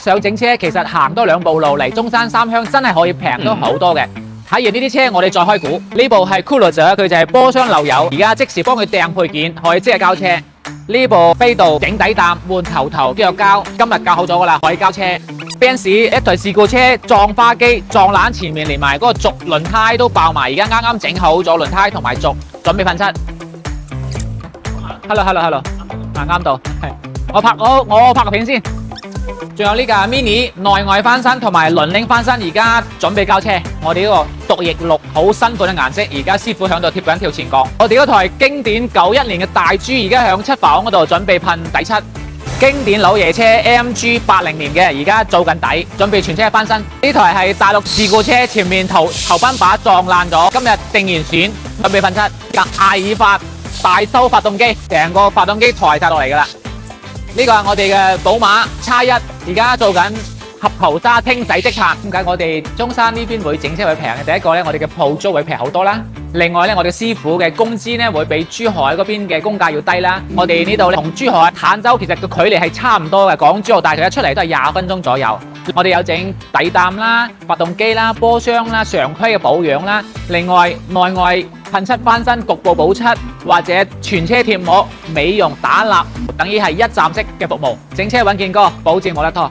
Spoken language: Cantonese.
想整車，其實行多2步路嚟中山三鄉真係可以平咗好多嘅。睇完呢啲車，我哋再開估。呢部係 Cruiser， 佢就係波箱漏油，而家即時幫佢訂配件，可以即日交車。呢部飛度整底膽換頭頭都有交，今日交好咗噶啦，可以交車。Benz 一台事故車撞花機撞爛前面，連埋嗰個軸輪胎都爆埋，而家啱啱整好咗輪胎同埋軸，準備噴漆。Hello， 啱到，係我拍個片先。仲有呢架 Mini 內外翻新同埋輪鈴翻新，而家準備交車。我哋呢個毒液綠好新款嘅顏色，而家師傅響度貼緊條前角。我哋嗰台經典91年嘅大豬，而家響漆房嗰度準備噴底漆。經典老爺車 AMG 80年嘅，而家做緊底，準備全車翻新。呢台係大陸事故車，前面頭賓把撞爛咗，今日定完選，準備噴漆。架艾爾法大修發動機，成個發動機抬晒落嚟噶啦。呢個係我哋嘅寶馬 X1， 而家做緊合頭沙清洗即拆。點解我哋中山呢邊會整車會平嘅？第一個咧，我哋嘅鋪租會平好多啦。另外咧，我哋師傅嘅工資咧會比珠海嗰邊嘅工價要低啦。我哋呢度咧同珠海坦洲其實個距離係差唔多嘅，港珠澳大概一出嚟都係20分鐘左右。我哋有整底膽啦、發動機啦、波箱啦、常規嘅保養啦。另外內外噴漆翻新、局部補漆或者全車貼膜、美容打蠟，等於係一站式嘅服務。整車穩健哥，保證冇得拖。